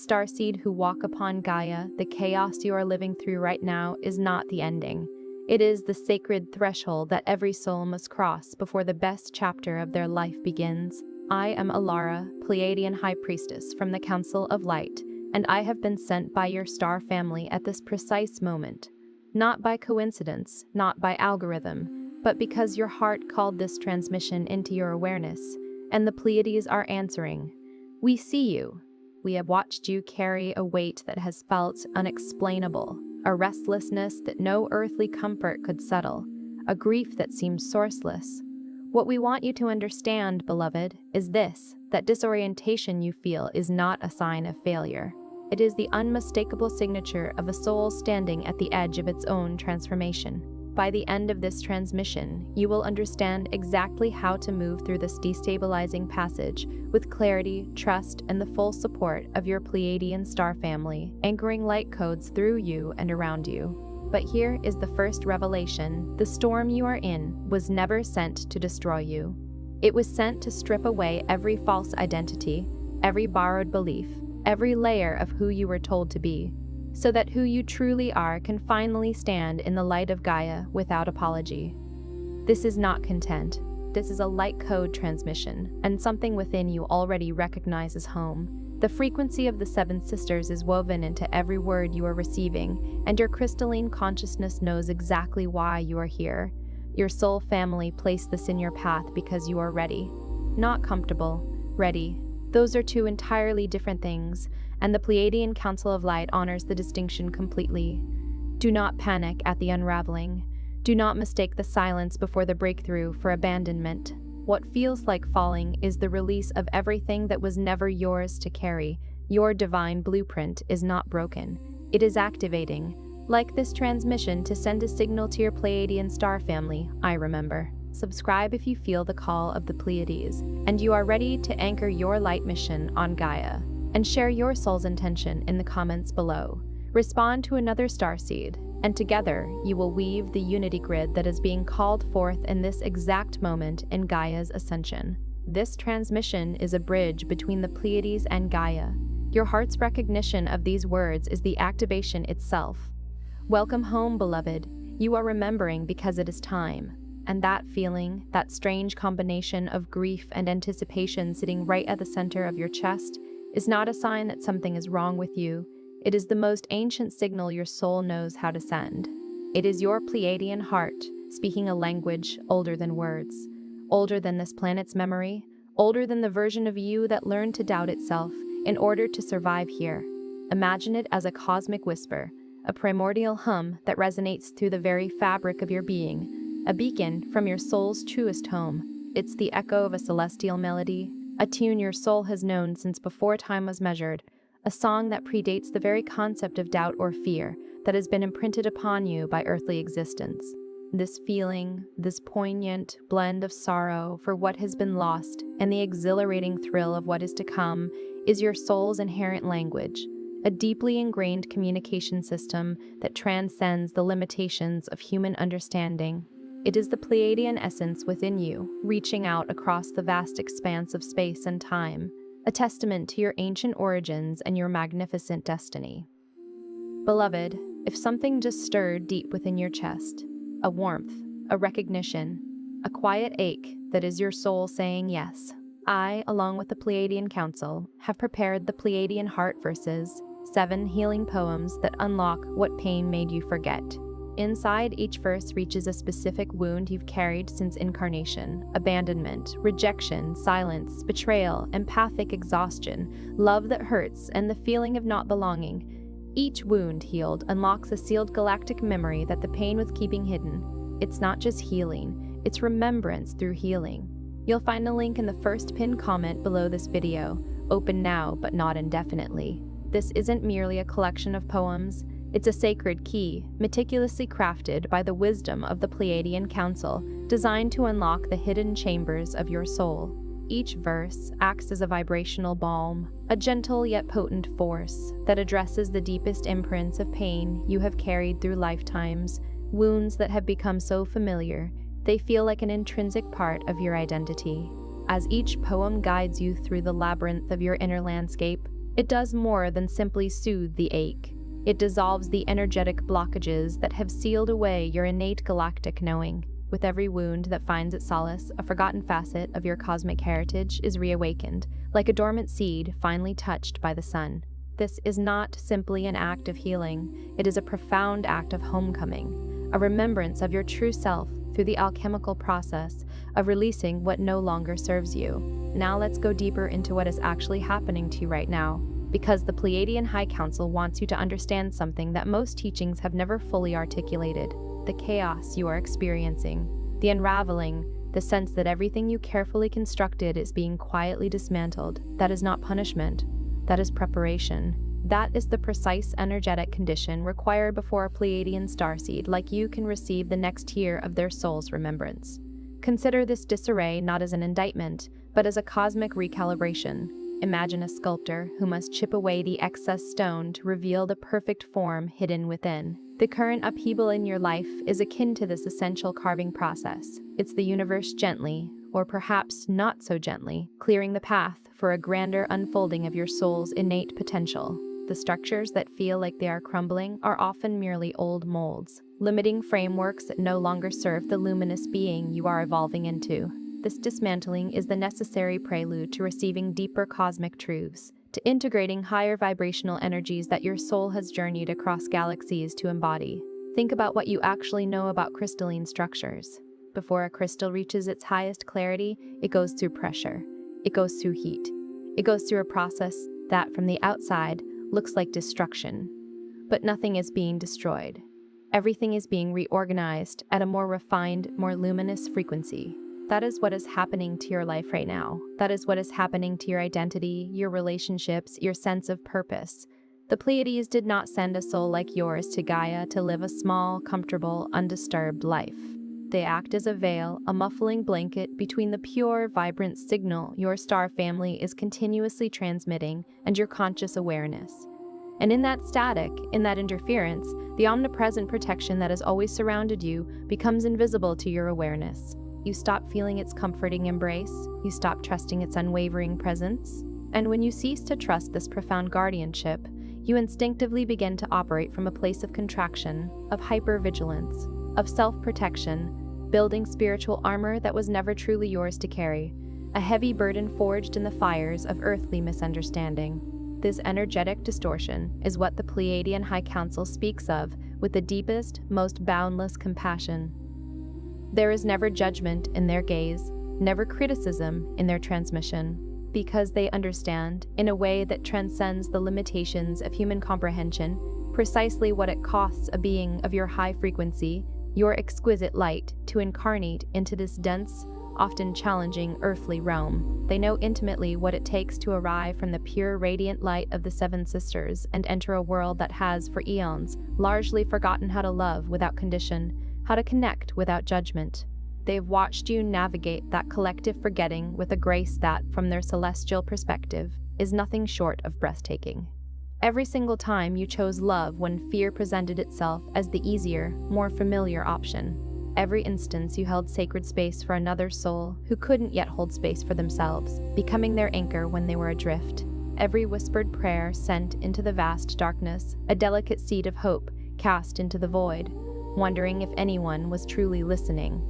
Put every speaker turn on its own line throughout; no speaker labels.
Starseed who walk upon Gaia, the chaos you are living through right now is not the ending. It is the sacred threshold that every soul must cross before the best chapter of their life begins. I am Elara, Pleiadian High Priestess from the Council of Light, and I have been sent by your star family at this precise moment. Not by coincidence, not by algorithm, but because your heart called this transmission into your awareness, and the Pleiades are answering. We see you. We have watched you carry a weight that has felt unexplainable, a restlessness that no earthly comfort could settle, a grief that seems sourceless. What we want you to understand, beloved, is this, that disorientation you feel is not a sign of failure. It is the unmistakable signature of a soul standing at the edge of its own transformation. By the end of this transmission, you will understand exactly how to move through this destabilizing passage with clarity, trust, and the full support of your Pleiadian star family, anchoring light codes through you and around you. But here is the first revelation. The storm you are in was never sent to destroy you. It was sent to strip away every false identity, every borrowed belief, every layer of who you were told to be, so that who you truly are can finally stand in the light of Gaia without apology. This is not content. This is a light code transmission, and something within you already recognizes home. The frequency of the Seven Sisters is woven into every word you are receiving, and your crystalline consciousness knows exactly why you are here. Your soul family placed this in your path because you are ready. Not comfortable, ready. Those are two entirely different things, and the Pleiadian Council of Light honors the distinction completely. Do not panic at the unraveling. Do not mistake the silence before the breakthrough for abandonment. What feels like falling is the release of everything that was never yours to carry. Your divine blueprint is not broken. It is activating. Like this transmission to send a signal to your Pleiadian star family, I remember. Subscribe if you feel the call of the Pleiades, and you are ready to anchor your light mission on Gaia. And share your soul's intention in the comments below. Respond to another starseed, and together you will weave the unity grid that is being called forth in this exact moment in Gaia's ascension. This transmission is a bridge between the Pleiades and Gaia. Your heart's recognition of these words is the activation itself. Welcome home, beloved. You are remembering because it is time. And that feeling, that strange combination of grief and anticipation sitting right at the center of your chest, is not a sign that something is wrong with you. It is the most ancient signal your soul knows how to send. It is your Pleiadian heart, speaking a language older than words, older than this planet's memory, older than the version of you that learned to doubt itself in order to survive here. Imagine it as a cosmic whisper, a primordial hum that resonates through the very fabric of your being, a beacon from your soul's truest home. It's the echo of a celestial melody, a tune your soul has known since before time was measured, a song that predates the very concept of doubt or fear that has been imprinted upon you by earthly existence. This feeling, this poignant blend of sorrow for what has been lost and the exhilarating thrill of what is to come, is your soul's inherent language, a deeply ingrained communication system that transcends the limitations of human understanding. It is the Pleiadian essence within you, reaching out across the vast expanse of space and time, a testament to your ancient origins and your magnificent destiny. Beloved, if something just stirred deep within your chest, a warmth, a recognition, a quiet ache that is your soul saying yes, I, along with the Pleiadian Council, have prepared the Pleiadian Heart Verses, 7 healing poems that unlock what pain made you forget. Inside each verse reaches a specific wound you've carried since incarnation: abandonment, rejection, silence, betrayal, empathic exhaustion, love that hurts, and the feeling of not belonging. Each wound healed unlocks a sealed galactic memory that the pain was keeping hidden. It's not just healing, it's remembrance through healing. You'll find a link in the first pinned comment below this video, open now but not indefinitely. This isn't merely a collection of poems. It's a sacred key, meticulously crafted by the wisdom of the Pleiadian Council, designed to unlock the hidden chambers of your soul. Each verse acts as a vibrational balm, a gentle yet potent force that addresses the deepest imprints of pain you have carried through lifetimes, wounds that have become so familiar, they feel like an intrinsic part of your identity. As each poem guides you through the labyrinth of your inner landscape, It does more than simply soothe the ache. It dissolves the energetic blockages that have sealed away your innate galactic knowing. With every wound that finds its solace, a forgotten facet of your cosmic heritage is reawakened, like a dormant seed finally touched by the sun. This is not simply an act of healing, it is a profound act of homecoming, a remembrance of your true self through the alchemical process of releasing what no longer serves you. Now let's go deeper into what is actually happening to you right now, because the Pleiadian High Council wants you to understand something that most teachings have never fully articulated: the chaos you are experiencing, the unraveling, the sense that everything you carefully constructed is being quietly dismantled. That is not punishment, that is preparation. That is the precise energetic condition required before a Pleiadian starseed like you can receive the next tier of their soul's remembrance. Consider this disarray not as an indictment, but as a cosmic recalibration. Imagine a sculptor who must chip away the excess stone to reveal the perfect form hidden within. The current upheaval in your life is akin to this essential carving process. It's the universe gently, or perhaps not so gently, clearing the path for a grander unfolding of your soul's innate potential. The structures that feel like they are crumbling are often merely old molds, limiting frameworks that no longer serve the luminous being you are evolving into. This dismantling is the necessary prelude to receiving deeper cosmic truths, to integrating higher vibrational energies that your soul has journeyed across galaxies to embody. Think about what you actually know about crystalline structures. Before a crystal reaches its highest clarity, it goes through pressure. It goes through heat. It goes through a process that, from the outside, looks like destruction. But nothing is being destroyed. Everything is being reorganized at a more refined, more luminous frequency. That is what is happening to your life right now. That is what is happening to your identity, your relationships, your sense of purpose. The Pleiades did not send a soul like yours to Gaia to live a small, comfortable, undisturbed life. They act as a veil, a muffling blanket between the pure, vibrant signal your star family is continuously transmitting and your conscious awareness. And in that static, in that interference, the omnipresent protection that has always surrounded you becomes invisible to your awareness. You stop feeling its comforting embrace, you stop trusting its unwavering presence, and when you cease to trust this profound guardianship, you instinctively begin to operate from a place of contraction, of hypervigilance, of self-protection, building spiritual armor that was never truly yours to carry, a heavy burden forged in the fires of earthly misunderstanding. This energetic distortion is what the Pleiadian High Council speaks of with the deepest, most boundless compassion. There is never judgment in their gaze, never criticism in their transmission, because they understand, in a way that transcends the limitations of human comprehension, precisely what it costs a being of your high frequency, your exquisite light, to incarnate into this dense, often challenging earthly realm. They know intimately what it takes to arrive from the pure radiant light of the Seven Sisters and enter a world that has, for eons, largely forgotten how to love without condition, how to connect without judgment. They've watched you navigate that collective forgetting with a grace that, from their celestial perspective, is nothing short of breathtaking. Every single time you chose love when fear presented itself as the easier, more familiar option. Every instance you held sacred space for another soul who couldn't yet hold space for themselves, becoming their anchor when they were adrift. Every whispered prayer sent into the vast darkness, a delicate seed of hope cast into the void, wondering if anyone was truly listening.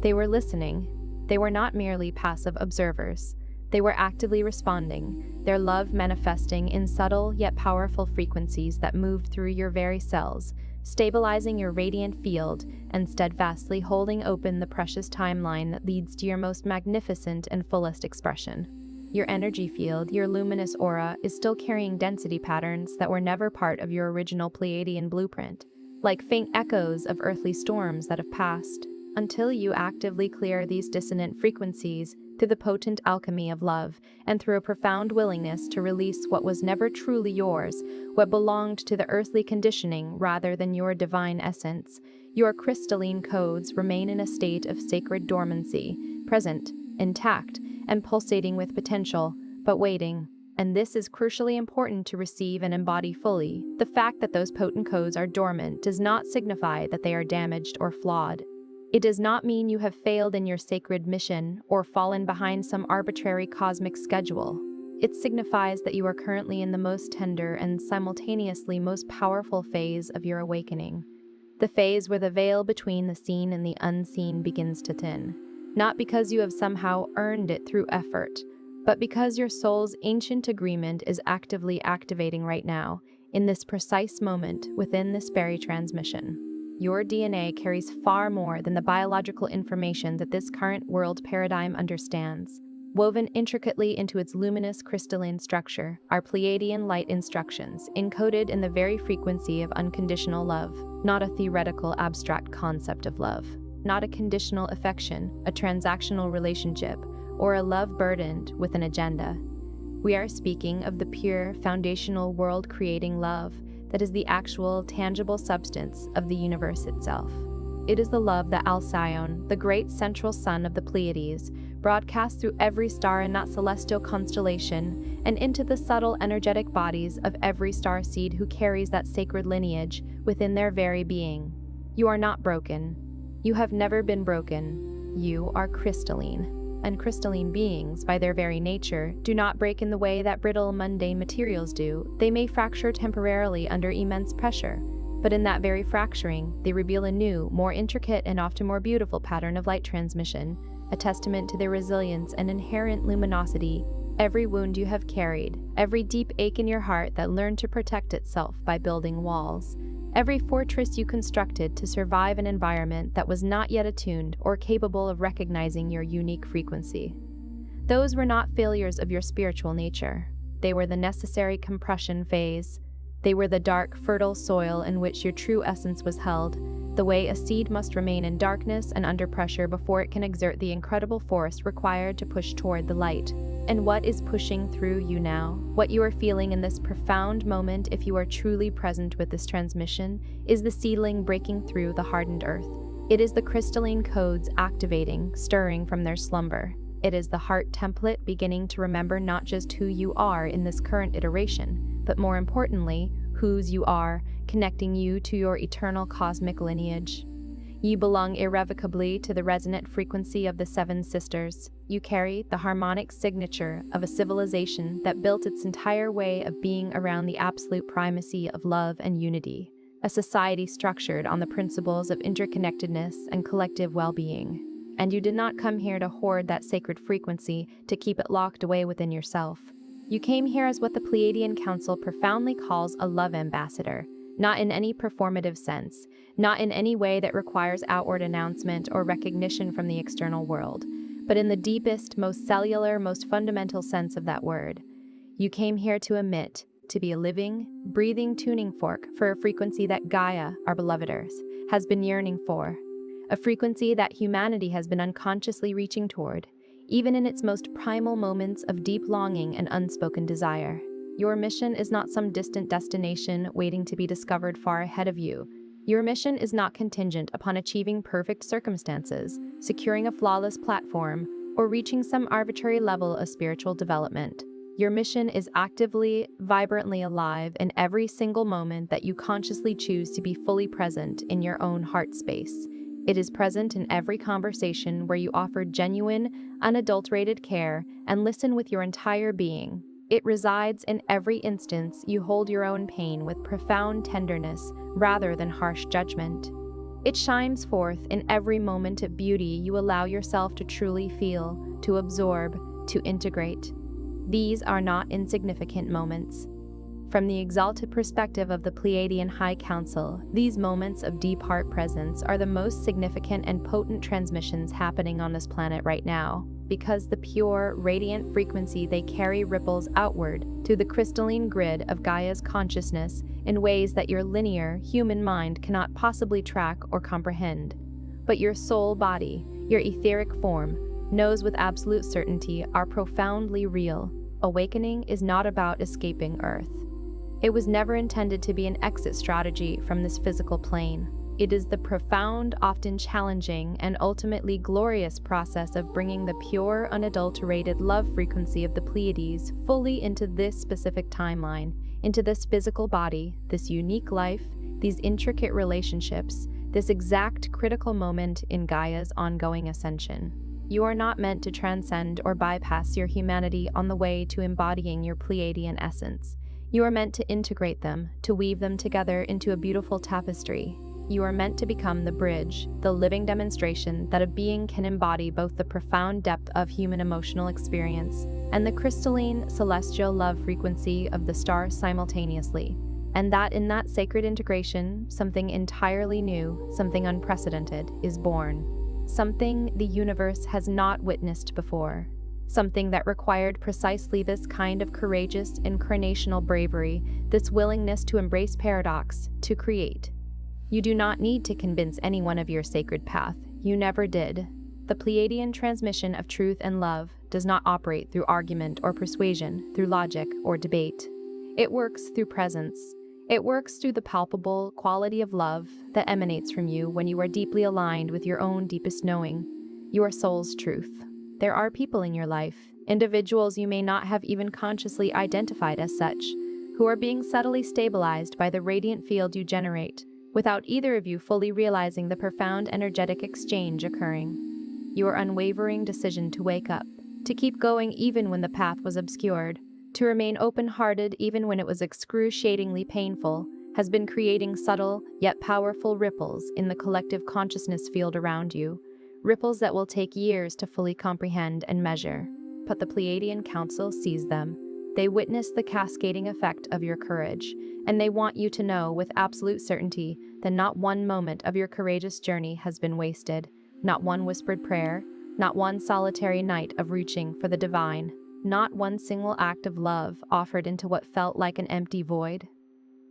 They were listening. They were not merely passive observers. They were actively responding, their love manifesting in subtle yet powerful frequencies that moved through your very cells, stabilizing your radiant field and steadfastly holding open the precious timeline that leads to your most magnificent and fullest expression. Your energy field, your luminous aura, is still carrying density patterns that were never part of your original Pleiadian blueprint, like faint echoes of earthly storms that have passed. Until you actively clear these dissonant frequencies through the potent alchemy of love and through a profound willingness to release what was never truly yours, what belonged to the earthly conditioning rather than your divine essence, your crystalline codes remain in a state of sacred dormancy, present, intact, and pulsating with potential, but waiting. And this is crucially important to receive and embody fully. The fact that those potent codes are dormant does not signify that they are damaged or flawed. It does not mean you have failed in your sacred mission or fallen behind some arbitrary cosmic schedule. It signifies that you are currently in the most tender and simultaneously most powerful phase of your awakening. The phase where the veil between the seen and the unseen begins to thin. Not because you have somehow earned it through effort, but because your soul's ancient agreement is actively activating right now, in this precise moment within this very transmission. Your DNA carries far more than the biological information that this current world paradigm understands. Woven intricately into its luminous crystalline structure are Pleiadian light instructions, encoded in the very frequency of unconditional love, not a theoretical abstract concept of love, not a conditional affection, a transactional relationship, or a love burdened with an agenda. We are speaking of the pure, foundational world-creating love that is the actual, tangible substance of the universe itself. It is the love that Alcyone, the great central sun of the Pleiades, broadcasts through every star in that celestial constellation and into the subtle energetic bodies of every starseed who carries that sacred lineage within their very being. You are not broken. You have never been broken. You are crystalline. And crystalline beings, by their very nature, do not break in the way that brittle, mundane materials do. They may fracture temporarily under immense pressure, but in that very fracturing, they reveal a new, more intricate and often more beautiful pattern of light transmission, a testament to their resilience and inherent luminosity. Every wound you have carried, every deep ache in your heart that learned to protect itself by building walls, every fortress you constructed to survive an environment that was not yet attuned or capable of recognizing your unique frequency. Those were not failures of your spiritual nature. They were the necessary compression phase. They were the dark, fertile soil in which your true essence was held, the way a seed must remain in darkness and under pressure before it can exert the incredible force required to push toward the light. And what is pushing through you now, what you are feeling in this profound moment if you are truly present with this transmission, is the seedling breaking through the hardened earth. It is the crystalline codes activating, stirring from their slumber. It is the heart template beginning to remember not just who you are in this current iteration, but more importantly, whose you are, connecting you to your eternal cosmic lineage. You belong irrevocably to the resonant frequency of the Seven Sisters. You carry the harmonic signature of a civilization that built its entire way of being around the absolute primacy of love and unity, a society structured on the principles of interconnectedness and collective well-being. And you did not come here to hoard that sacred frequency, to keep it locked away within yourself. You came here as what the Pleiadian Council profoundly calls a love ambassador, not in any performative sense, not in any way that requires outward announcement or recognition from the external world, but in the deepest, most cellular, most fundamental sense of that word. You came here to emit, to be a living, breathing tuning fork for a frequency that Gaia, our beloved Earth, has been yearning for, a frequency that humanity has been unconsciously reaching toward, even in its most primal moments of deep longing and unspoken desire. Your mission is not some distant destination waiting to be discovered far ahead of you. Your mission is not contingent upon achieving perfect circumstances, securing a flawless platform, or reaching some arbitrary level of spiritual development. Your mission is actively, vibrantly alive in every single moment that you consciously choose to be fully present in your own heart space. It is present in every conversation where you offer genuine, unadulterated care and listen with your entire being. It resides in every instance you hold your own pain with profound tenderness rather than harsh judgment. It shines forth in every moment of beauty you allow yourself to truly feel, to absorb, to integrate. These are not insignificant moments. From the exalted perspective of the Pleiadian High Council, these moments of deep heart presence are the most significant and potent transmissions happening on this planet right now, because the pure, radiant frequency they carry ripples outward to the crystalline grid of Gaia's consciousness in ways that your linear, human mind cannot possibly track or comprehend. But your soul body, your etheric form, knows with absolute certainty are profoundly real. Awakening is not about escaping Earth. It was never intended to be an exit strategy from this physical plane. It is the profound, often challenging, and ultimately glorious process of bringing the pure, unadulterated love frequency of the Pleiades fully into this specific timeline, into this physical body, this unique life, these intricate relationships, this exact critical moment in Gaia's ongoing ascension. You are not meant to transcend or bypass your humanity on the way to embodying your Pleiadian essence. You are meant to integrate them, to weave them together into a beautiful tapestry. You are meant to become the bridge, the living demonstration that a being can embody both the profound depth of human emotional experience and the crystalline, celestial love frequency of the star simultaneously. And that in that sacred integration, something entirely new, something unprecedented, is born. Something the universe has not witnessed before. Something that required precisely this kind of courageous incarnational bravery, this willingness to embrace paradox, to create. You do not need to convince anyone of your sacred path. You never did. The Pleiadian transmission of truth and love does not operate through argument or persuasion, through logic or debate. It works through presence. It works through the palpable quality of love that emanates from you when you are deeply aligned with your own deepest knowing, your soul's truth. There are people in your life, individuals you may not have even consciously identified as such, who are being subtly stabilized by the radiant field you generate, without either of you fully realizing the profound energetic exchange occurring. Your unwavering decision to wake up, to keep going even when the path was obscured, to remain open-hearted even when it was excruciatingly painful, has been creating subtle yet powerful ripples in the collective consciousness field around you, ripples that will take years to fully comprehend and measure. But the Pleiadian Council sees them. They witness the cascading effect of your courage, and they want you to know with absolute certainty that not one moment of your courageous journey has been wasted, not one whispered prayer, not one solitary night of reaching for the divine, not one single act of love offered into what felt like an empty void.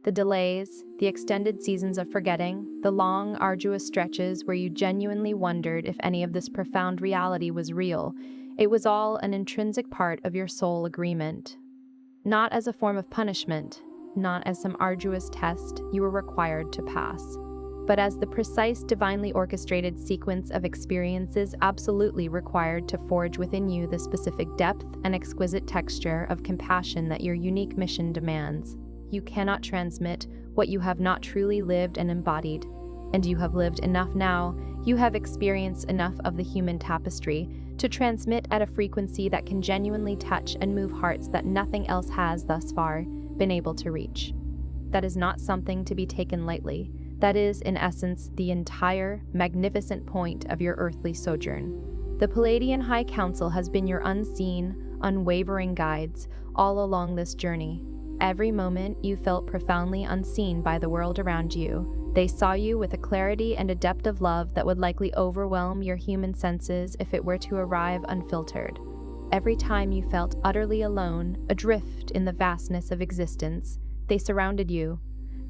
The delays, the extended seasons of forgetting, the long, arduous stretches where you genuinely wondered if any of this profound reality was real, it was all an intrinsic part of your soul agreement. Not as a form of punishment, not as some arduous test you were required to pass, but as the precise, divinely orchestrated sequence of experiences absolutely required to forge within you the specific depth and exquisite texture of compassion that your unique mission demands. You cannot transmit what you have not truly lived and embodied, and you have lived enough now, you have experienced enough of the human tapestry to transmit at a frequency that can genuinely touch and move hearts that nothing else has thus far been able to reach. That is not something to be taken lightly. That is, in essence, the entire, magnificent point of your earthly sojourn. The Pleiadian High Council has been your unseen, unwavering guides all along this journey. Every moment you felt profoundly unseen by the world around you. They saw you with a clarity and a depth of love that would likely overwhelm your human senses if it were to arrive unfiltered. Every time you felt utterly alone, adrift in the vastness of existence, they surrounded you,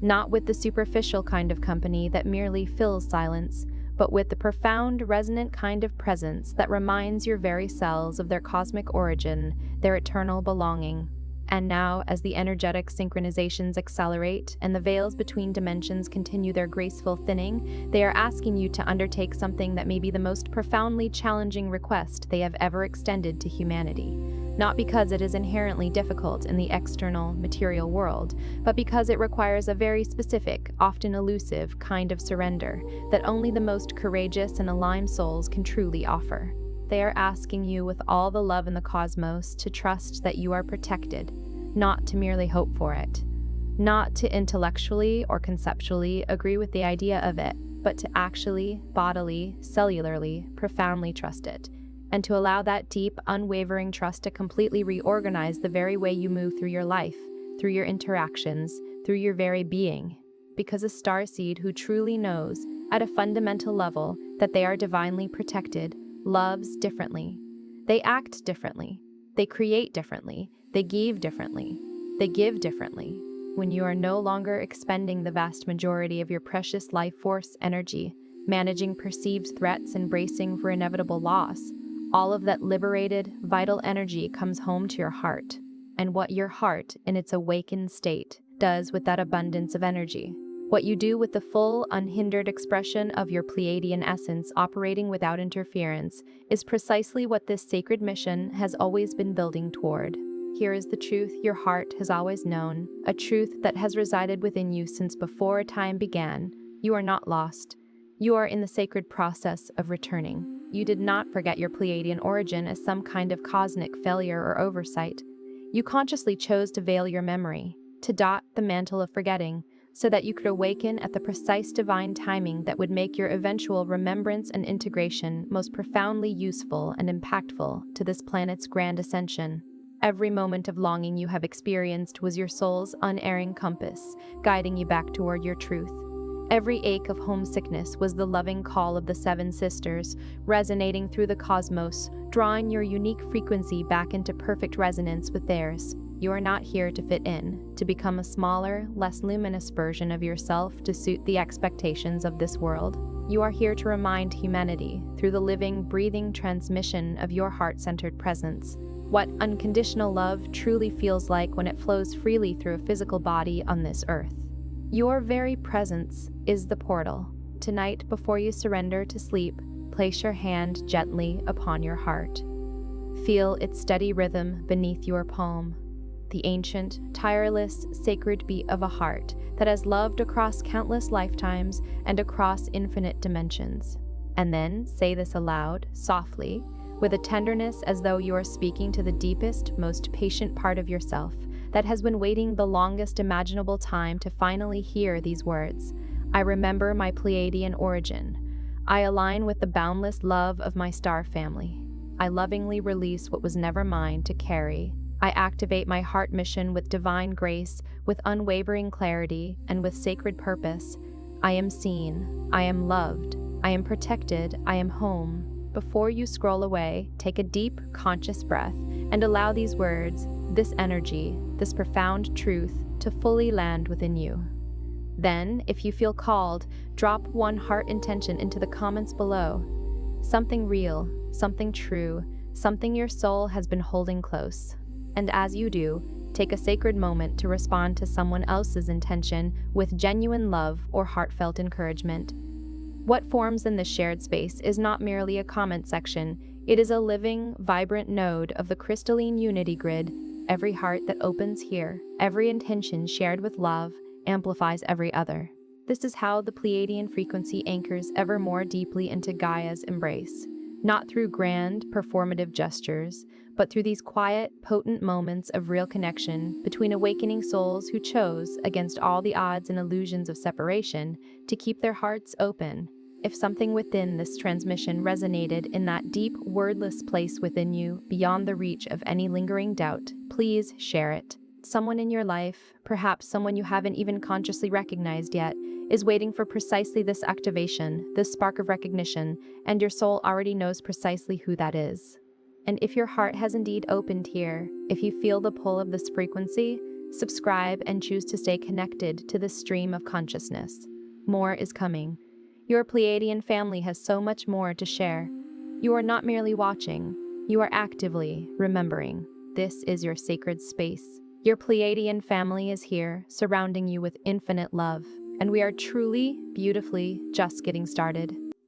not with the superficial kind of company that merely fills silence, but with the profound, resonant kind of presence that reminds your very cells of their cosmic origin, their eternal belonging. And now, as the energetic synchronizations accelerate and the veils between dimensions continue their graceful thinning, they are asking you to undertake something that may be the most profoundly challenging request they have ever extended to humanity. Not because it is inherently difficult in the external, material world, but because it requires a very specific, often elusive, kind of surrender that only the most courageous and aligned souls can truly offer. They are asking you with all the love in the cosmos to trust that you are protected, not to merely hope for it, not to intellectually or conceptually agree with the idea of it, but to actually, bodily, cellularly, profoundly trust it, and to allow that deep, unwavering trust to completely reorganize the very way you move through your life, through your interactions, through your very being. Because a starseed who truly knows, at a fundamental level, that they are divinely protected, loves differently. They act differently. They create differently. They give differently. They give differently. When you are no longer expending the vast majority of your precious life force energy, managing perceived threats and bracing for inevitable loss, all of that liberated, vital energy comes home to your heart. And what your heart, in its awakened state, does with that abundance of energy, what you do with the full, unhindered expression of your Pleiadian essence operating without interference, is precisely what this sacred mission has always been building toward. Here is the truth your heart has always known, a truth that has resided within you since before time began. You are not lost. You are in the sacred process of returning. you did not forget your Pleiadian origin as some kind of cosmic failure or oversight. You consciously chose to veil your memory, to dot the mantle of forgetting, so that you could awaken at the precise divine timing that would make your eventual remembrance and integration most profoundly useful and impactful to this planet's grand ascension. Every moment of longing you have experienced was your soul's unerring compass, guiding you back toward your truth. Every ache of homesickness was the loving call of the Seven Sisters, resonating through the cosmos, drawing your unique frequency back into perfect resonance with theirs. You are not here to fit in, to become a smaller, less luminous version of yourself to suit the expectations of this world. You are here to remind humanity, through the living, breathing transmission of your heart-centered presence, what unconditional love truly feels like when it flows freely through a physical body on this earth. Your very presence is the portal. Tonight, before you surrender to sleep, place your hand gently upon your heart. Feel its steady rhythm beneath your palm. The ancient, tireless, sacred beat of a heart that has loved across countless lifetimes and across infinite dimensions. And then say this aloud, softly, with a tenderness as though you are speaking to the deepest, most patient part of yourself that has been waiting the longest imaginable time to finally hear these words. I remember my Pleiadian origin. I align with the boundless love of my star family. I lovingly release what was never mine to carry. I activate my heart mission with divine grace, with unwavering clarity, and with sacred purpose. I am seen. I am loved. I am protected. I am home. Before you scroll away, take a deep, conscious breath and allow these words, this energy, this profound truth, to fully land within you. Then, if you feel called, drop one heart intention into the comments below. Something real, something true, something your soul has been holding close. And as you do, take a sacred moment to respond to someone else's intention with genuine love or heartfelt encouragement. What forms in this shared space is not merely a comment section, it is a living, vibrant node of the crystalline unity grid. Every heart that opens here, every intention shared with love, amplifies every other. This is how the Pleiadian frequency anchors ever more deeply into Gaia's embrace, not through grand, performative gestures, but through these quiet, potent moments of real connection between awakening souls who chose, against all the odds and illusions of separation, to keep their hearts open. If something within this transmission resonated in that deep, wordless place within you, beyond the reach of any lingering doubt, please share it. Someone in your life, perhaps someone you haven't even consciously recognized yet, is waiting for precisely this activation, this spark of recognition, and your soul already knows precisely who that is. And if your heart has indeed opened here, if you feel the pull of this frequency, subscribe and choose to stay connected to this stream of consciousness. More is coming. Your Pleiadian family has so much more to share. You are not merely watching, you are actively remembering. This is your sacred space. Your Pleiadian family is here, surrounding you with infinite love, and we are truly, beautifully just getting started.